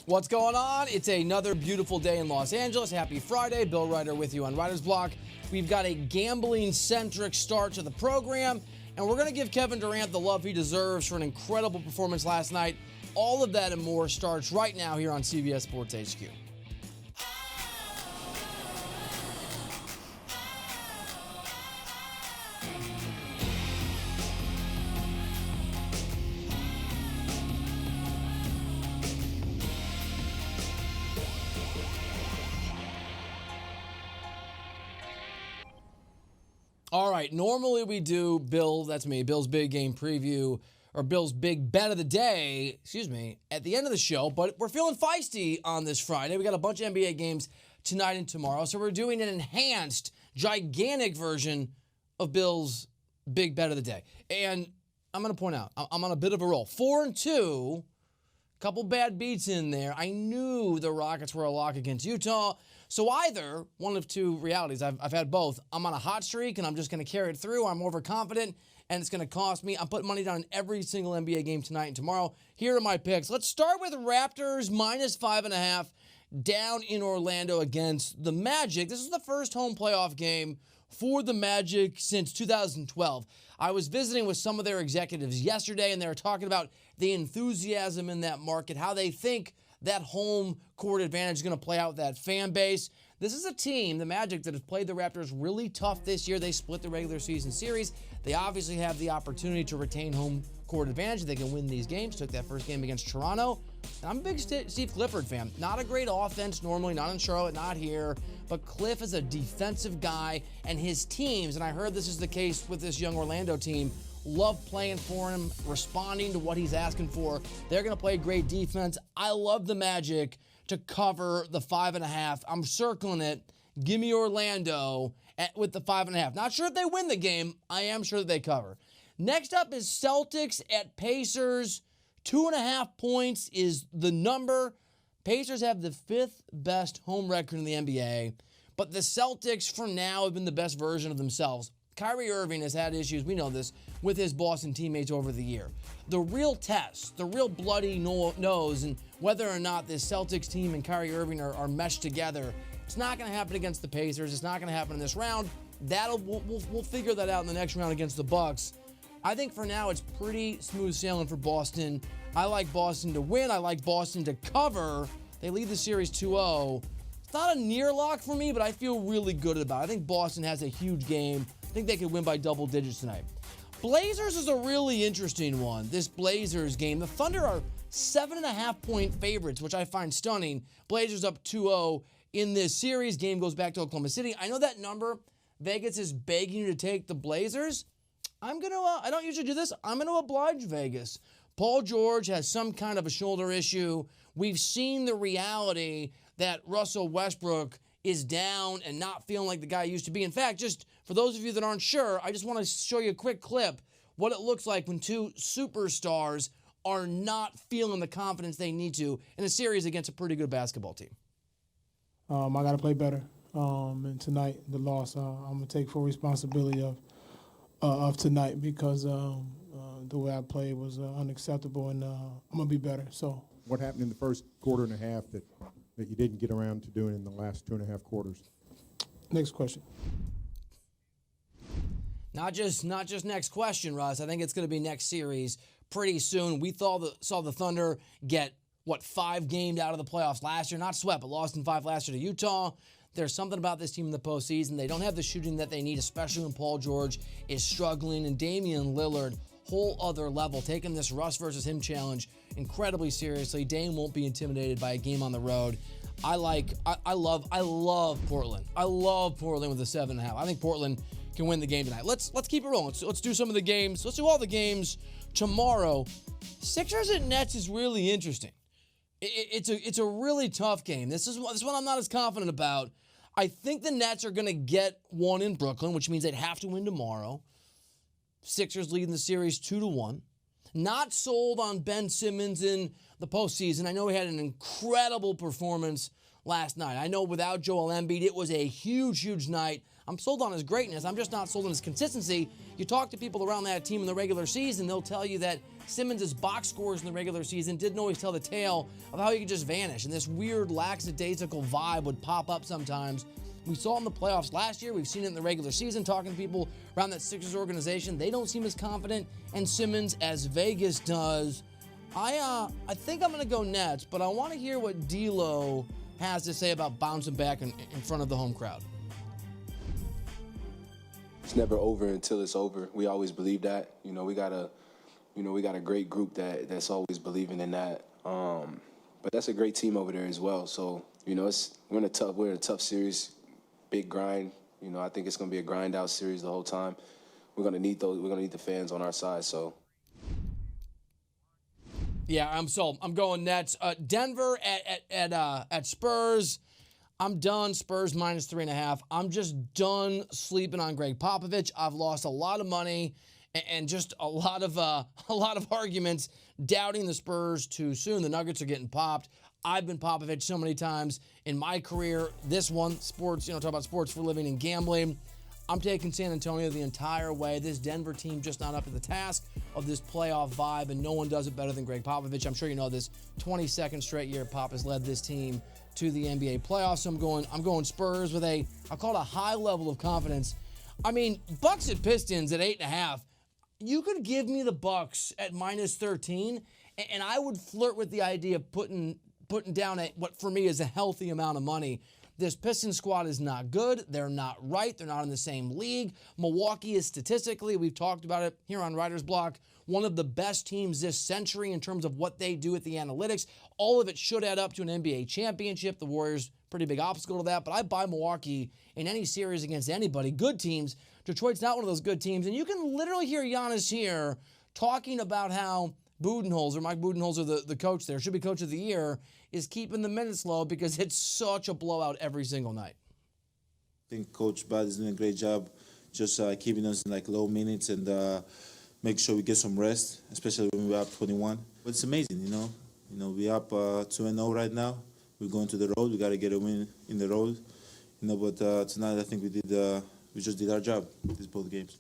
What's going on? It's another beautiful day in Los Angeles. Happy Friday. Bill Reiter with you on Reiter's Block. We've got a gambling-centric start to the program, and we're going to give Kevin Durant the love he deserves for an incredible performance last night. All of that and more starts right now here on CBS Sports HQ. All right, normally we do Bill's big game preview, or Bill's big bet of the day, at the end of the show, but we're feeling feisty on this Friday. We got a bunch of NBA games tonight and tomorrow, so we're doing an enhanced, gigantic version of Bill's big bet of the day. And I'm going to point out, I'm on a bit of a roll. 4-2, couple bad beats in there. I knew the Rockets were a lock against Utah. So either one of two realities, I've had both. I'm on a hot streak and I'm just going to carry it through. I'm overconfident and it's going to cost me. I'm putting money down in every single NBA game tonight and tomorrow. Here are my picks. Let's start with Raptors -5.5 down in Orlando against the Magic. This is the first home playoff game for the Magic since 2012. I was visiting with some of their executives yesterday and they were talking about the enthusiasm in that market, how they think that home court advantage is going to play out with that fan base. This is a team, the Magic, that has played the Raptors really tough this year. They split the regular season series. They obviously have the opportunity to retain home court advantage. They can win these games. Took that first game against Toronto. And I'm a big Steve Clifford fan. Not a great offense normally, not in Charlotte, not here. But Cliff is a defensive guy, and his teams, and I heard this is the case with this young Orlando team, love playing for him, responding to what he's asking for. They're going to play great defense. I love the Magic to cover the 5.5. I'm circling it. Give me Orlando with the 5.5. Not sure if they win the game. I am sure that they cover. Next up is Celtics at Pacers. 2.5 points is the number. Pacers have the 5th best home record in the NBA, but the Celtics for now have been the best version of themselves. Kyrie Irving has had issues, we know this, with his Boston teammates over the year. The real test, the real bloody nose, and whether or not this Celtics team and Kyrie Irving are meshed together, it's not going to happen against the Pacers. It's not going to happen in this round. We'll figure that out in the next round against the Bucks. I think for now it's pretty smooth sailing for Boston. I like Boston to win. I like Boston to cover. They lead the series 2-0. It's not a near lock for me, but I feel really good about it. I think Boston has a huge game. I think they could win by double digits tonight. Blazers is a really interesting one, this Blazers game. The Thunder are 7.5-point favorites, which I find stunning. Blazers up 2-0 in this series. Game goes back to Oklahoma City. I know that number, Vegas is begging you to take the Blazers. I don't usually do this. I'm going to oblige Vegas. Paul George has some kind of a shoulder issue. We've seen the reality that Russell Westbrook is down and not feeling like the guy he used to be. In fact, just for those of you that aren't sure, I just want to show you a quick clip what it looks like when two superstars are not feeling the confidence they need to in a series against a pretty good basketball team. I got to play better. And tonight, the loss, I'm going to take full responsibility of tonight because the way I played was unacceptable, and I'm going to be better. So, what happened in the first quarter and a half that you didn't get around to doing in the last 2.5 quarters? Next question. Not just next question, Russ. I think it's going to be next series pretty soon. We saw the Thunder get, 5 games out of the playoffs last year. Not swept, but lost in 5 last year to Utah. There's something about this team in the postseason. They don't have the shooting that they need, especially when Paul George is struggling. And Damian Lillard, whole other level, taking this Russ versus him challenge incredibly seriously. Dame won't be intimidated by a game on the road. I love Portland. I love Portland with a 7.5. I think Portland can win the game tonight. Let's keep it rolling. Let's do some of the games. Let's do all the games tomorrow. Sixers and Nets is really interesting. It's a really tough game. This one I'm not as confident about. I think the Nets are going to get one in Brooklyn, which means they'd have to win tomorrow. Sixers leading the series 2-1. Not sold on Ben Simmons in the postseason. I know he had an incredible performance last night. I know without Joel Embiid, it was a huge, huge night. I'm sold on his greatness. I'm just not sold on his consistency. You talk to people around that team in the regular season, they'll tell you that Simmons' box scores in the regular season didn't always tell the tale of how he could just vanish, and this weird lackadaisical vibe would pop up sometimes. We saw it in the playoffs last year. We've seen it in the regular season, talking to people around that Sixers organization. They don't seem as confident in Simmons as Vegas does. I think I'm going to go Nets, but I want to hear what D'Lo has to say about bouncing back in front of the home crowd. It's never over until it's over. We always believe that. We got a great group that's always believing in that. But that's a great team over there as well. So we're in a tough series, big grind. I think it's going to be a grind out series the whole time. We're going to need those. We're going to need the fans on our side. So. Yeah, I'm sold. I'm going Nets. Denver at Spurs. I'm done. Spurs minus 3.5. I'm just done sleeping on Greg Popovich. I've lost a lot of money and just a lot of arguments doubting the Spurs too soon. The Nuggets are getting popped. I've been Popovich so many times in my career. This one, sports, talk about sports for a living and gambling. I'm taking San Antonio the entire way. This Denver team just not up to the task of this playoff vibe, and no one does it better than Greg Popovich. I'm sure you know this. 22nd straight year Pop has led this team to the NBA playoffs. So I'm going Spurs with I'll call it a high level of confidence. I mean, Bucks at Pistons at 8.5. You could give me the Bucks at minus 13, and I would flirt with the idea of putting down what for me is a healthy amount of money. This Pistons squad is not good. They're not right. They're not in the same league. Milwaukee is statistically, we've talked about it here on Writer's Block, one of the best teams this century in terms of what they do at the analytics. All of it should add up to an NBA championship. The Warriors, pretty big obstacle to that, but I buy Milwaukee in any series against anybody. Good teams. Detroit's not one of those good teams, and you can literally hear Giannis here talking about how Budenholzer, Mike Budenholzer, the coach there, should be coach of the year, is keeping the minutes low because it's such a blowout every single night. I think Coach Bud is doing a great job just keeping us in low minutes and make sure we get some rest, especially when we're up 21. But it's amazing, we're up 2-0 right now. We're going to the road. We got to get a win in the road, But tonight I think we just did our job. These both games.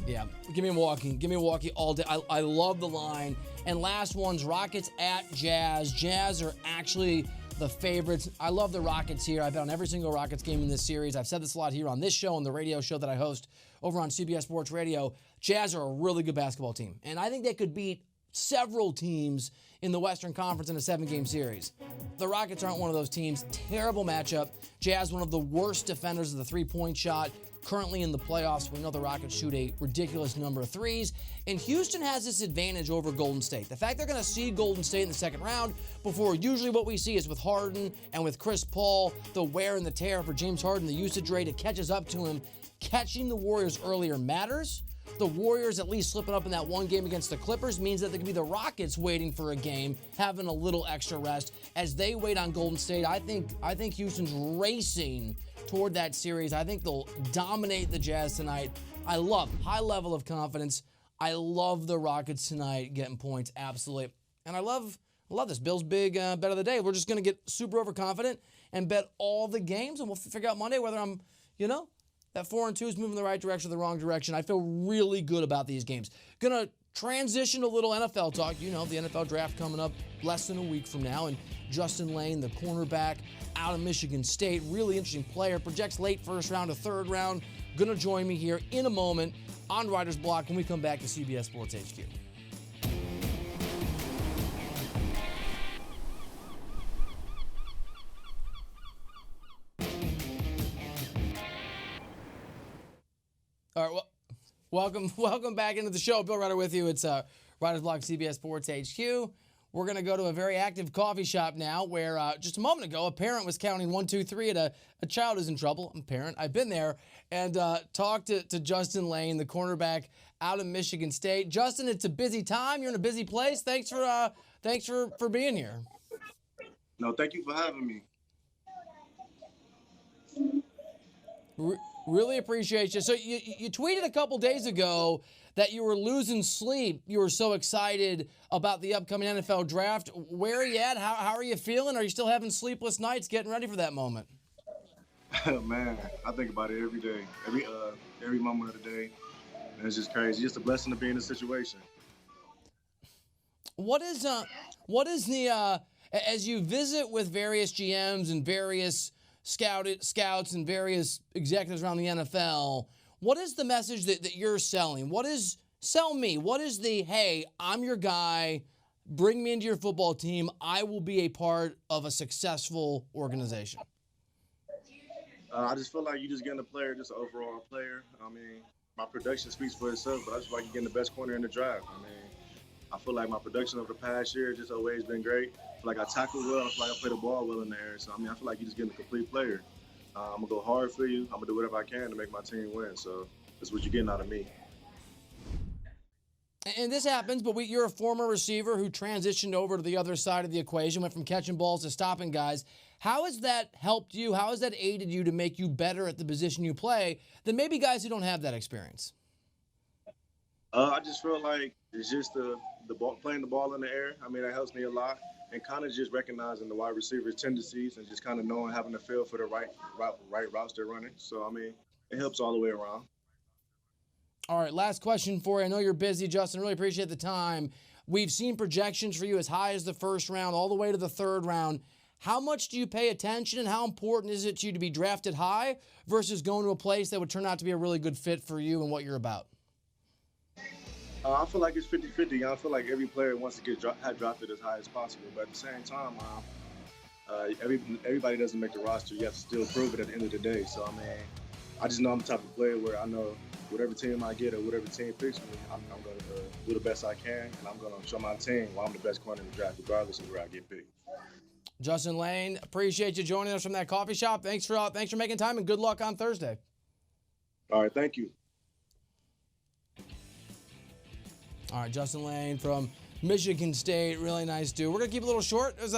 Yeah, give me Milwaukee. Give me Milwaukee all day. I love the line. And last one's Rockets at Jazz. Jazz are actually the favorites. I love the Rockets here. I've bet on every single Rockets game in this series. I've said this a lot here on this show and the radio show that I host over on CBS Sports Radio. Jazz are a really good basketball team. And I think they could beat several teams in the Western Conference in a 7-game series. The Rockets aren't one of those teams. Terrible matchup. Jazz, one of the worst defenders of the three-point shot. Currently in the playoffs, we know the Rockets shoot a ridiculous number of threes. And Houston has this advantage over Golden State. The fact they're going to see Golden State in the second round before usually what we see is with Harden and with Chris Paul, the wear and the tear for James Harden, the usage rate, it catches up to him. Catching the Warriors earlier matters. The Warriors at least slipping up in that one game against the Clippers means that there could be the Rockets waiting for a game, having a little extra rest as they wait on Golden State. I think Houston's racing toward that series. I think they'll dominate the Jazz tonight. I love high level of confidence. I love the Rockets tonight getting points, absolutely. And I love this. Bill's big bet of the day. We're just going to get super overconfident and bet all the games, and we'll figure out Monday whether I'm, that 4-2 is moving in the right direction or the wrong direction. I feel really good about these games. Gonna transition to a little NFL talk. The NFL draft coming up less than a week from now. And Justin Layne, the cornerback out of Michigan State, really interesting player. Projects late first round to third round. Gonna join me here in a moment on Writer's Block when we come back to CBS Sports HQ. All right, welcome back into the show. Bill Reiter with you. It's Writer's Block, CBS Sports HQ. We're going to go to a very active coffee shop now where just a moment ago, a parent was counting 1, 2, 3 at a child who's in trouble. I'm a parent. I've been there and talked to Justin Layne, the cornerback out of Michigan State. Justin, it's a busy time. You're in a busy place. Thanks for being here. No, thank you for having me. Really appreciate you. So you tweeted a couple days ago that you were losing sleep. You were so excited about the upcoming NFL draft. Where are you at? How are you feeling? Are you still having sleepless nights getting ready for that moment? Man, I think about it every day, every moment of the day. And it's just crazy. Just a blessing to be in this situation. What is the as you visit with various GMs and various scouts and various executives around the NFL, what is the message that you're selling? Sell me? What is the, hey, I'm your guy, bring me into your football team, I will be a part of a successful organization? I just feel like you just getting a player, just an overall player. I mean, my production speaks for itself, but I just feel like you're getting the best corner in the draft. I mean, I feel like my production over the past year has just always been great. I feel like I tackle well. I feel like I play the ball well in the air. So, I mean, I feel like you're just getting a complete player. I'm going to go hard for you. I'm going to do whatever I can to make my team win. So that's what you're getting out of me. And this happens, but you're a former receiver who transitioned over to the other side of the equation, went from catching balls to stopping guys. How has that helped you? How has that aided you to make you better at the position you play than maybe guys who don't have that experience? I just feel like it's just the ball, playing the ball in the air. I mean, that helps me a lot. And kind of just recognizing the wide receiver's tendencies and just kind of knowing, having a feel for the right routes they're running. So, I mean, it helps all the way around. All right, last question for you. I know you're busy, Justin. Really appreciate the time. We've seen projections for you as high as the first round, all the way to the third round. How much do you pay attention, and how important is it to you to be drafted high versus going to a place that would turn out to be a really good fit for you and what you're about? I feel like it's 50-50. I feel like every player wants to get drafted as high as possible. But at the same time, everybody doesn't make the roster. You have to still prove it at the end of the day. So, I mean, I just know I'm the type of player where I know whatever team I get or whatever team picks me, I'm going to do the best I can, and I'm going to show my team why I'm the best corner in the draft, regardless of where I get picked. Justin Layne, appreciate you joining us from that coffee shop. Thanks for making time, and good luck on Thursday. All right, thank you. All right, Justin Layne from Michigan State, really nice dude. We're gonna keep it a little short. There's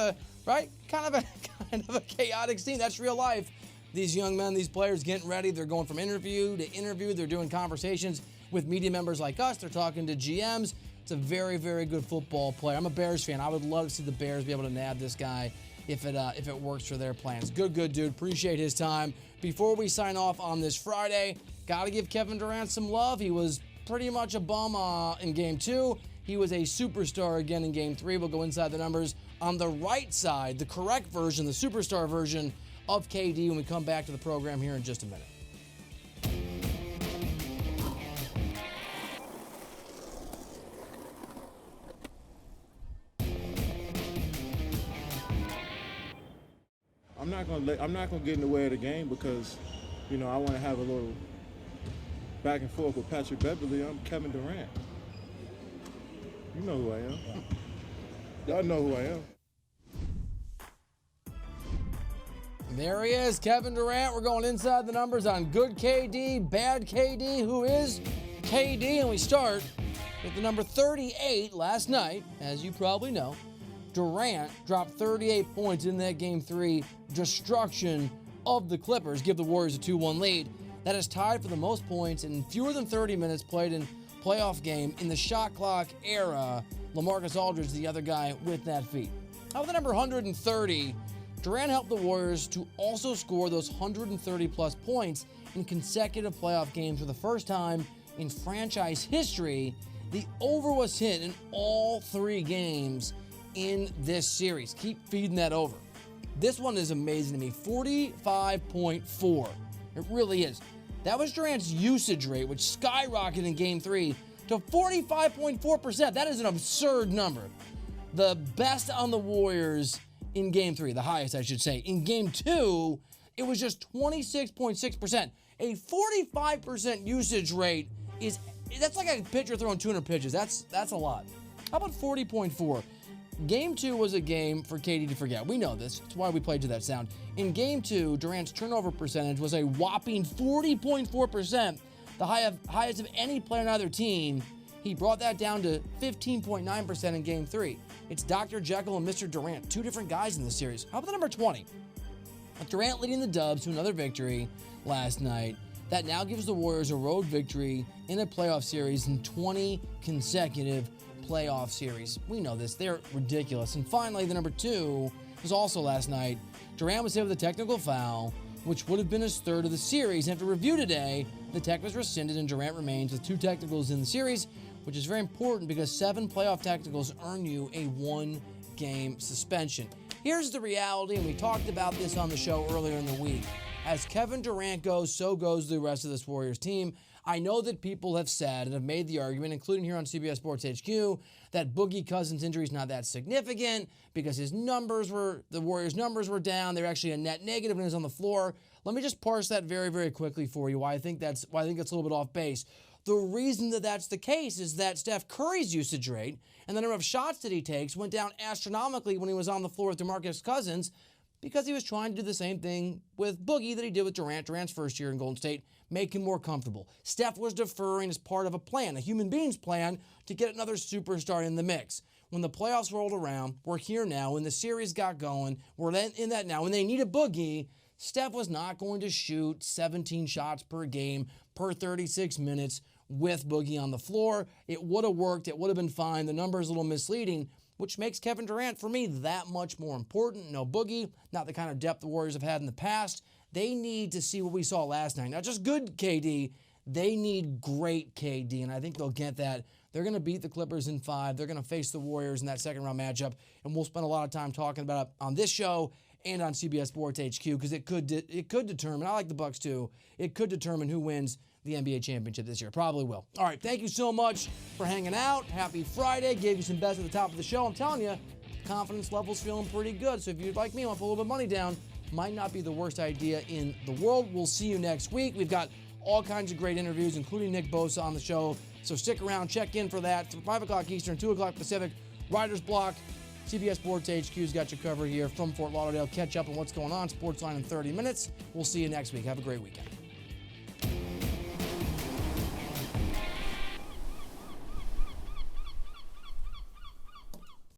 kind of a chaotic scene. That's real life. These young men, these players getting ready. They're going from interview to interview. They're doing conversations with media members like us. They're talking to GMs. It's a very, very good football player. I'm a Bears fan. I would love to see the Bears be able to nab this guy if it works for their plans. Good dude. Appreciate his time. Before we sign off on this Friday, got to give Kevin Durant some love. He was pretty much a bum in Game 2. He was a superstar again in Game 3. We'll go inside the numbers on the right side, the correct version, the superstar version of KD when we come back to the program here in just a minute. I'm not gonna get in the way of the game because, I want to have a little back and forth with Patrick Beverly. I'm Kevin Durant. You know who I am. Y'all know who I am. There he is, Kevin Durant. We're going inside the numbers on good KD, bad KD. Who is KD? And we start with the number 38 last night. As you probably know, Durant dropped 38 points in that Game 3 destruction of the Clippers, give the Warriors a 2-1 lead. That is tied for the most points in fewer than 30 minutes played in playoff game in the shot clock era. LaMarcus Aldridge, the other guy with that feat. How about the number 130? Durant helped the Warriors to also score those 130-plus points in consecutive playoff games for the first time in franchise history. The over was hit in all 3 games in this series. Keep feeding that over. This one is amazing to me. 45.4. It really is. That was Durant's usage rate, which skyrocketed in Game 3 to 45.4%. That is an absurd number. The best on the Warriors in Game 3, the highest, I should say. In Game 2, it was just 26.6%. A 45% usage rate that's like a pitcher throwing 200 pitches. That's a lot. How about 40.4? Game 2 was a game for KD to forget. We know this. That's why we played to that sound. In Game 2, Durant's turnover percentage was a whopping 40.4%, the highest of any player on either team. He brought that down to 15.9% in Game 3. It's Dr. Jekyll and Mr. Durant, 2 different guys in this series. How about the number 20? With Durant leading the Dubs to another victory last night, that now gives the Warriors a road victory in a playoff series in 20 consecutive playoff series. We know this. They're ridiculous. And finally, the number 2 was also last night. Durant was hit with a technical foul which would have been his third of the series. After review today, the tech was rescinded and Durant remains with 2 technicals in the series, which is very important because 7 playoff technicals earn you a 1-game suspension. Here's the reality, and we talked about this on the show earlier in the week. As Kevin Durant goes, so goes the rest of this Warriors team. I know that people have said and have made the argument, including here on CBS Sports HQ, that Boogie Cousins' injury is not that significant because the Warriors' numbers were down. They're actually a net negative when he was on the floor. Let me just parse that very, very quickly for you. Why I think that's a little bit off base. The reason that that's the case is that Steph Curry's usage rate and the number of shots that he takes went down astronomically when he was on the floor with DeMarcus Cousins because he was trying to do the same thing with Boogie that he did with Durant's first year in Golden State, make him more comfortable. Steph was deferring as part of a plan, a human being's plan, to get another superstar in the mix. When the playoffs rolled around, we're here now, when the series got going, we're in that now. When they need a Boogie, Steph was not going to shoot 17 shots per game per 36 minutes with Boogie on the floor. It would have worked. It would have been fine. The number is a little misleading, which makes Kevin Durant, for me, that much more important. No Boogie, not the kind of depth the Warriors have had in the past. They need to see what we saw last night. Not just good KD, they need great KD, and I think they'll get that. They're going to beat the Clippers in 5. They're going to face the Warriors in that second-round matchup, and we'll spend a lot of time talking about it on this show and on CBS Sports HQ because it could determine, I like the Bucks too, it could determine who wins the NBA championship this year. Probably will. All right, thank you so much for hanging out. Happy Friday. Gave you some bets at the top of the show. I'm telling you, confidence level's feeling pretty good. So if you'd like me, want to put a little bit of money down, might not be the worst idea in the world. We'll see you next week. We've got all kinds of great interviews, including Nick Bosa on the show. So stick around, check in for that. 5 o'clock Eastern, 2 o'clock Pacific, Writer's Block. CBS Sports HQ's got you covered here from Fort Lauderdale. Catch up on what's going on. Sportsline in 30 minutes. We'll see you next week. Have a great weekend.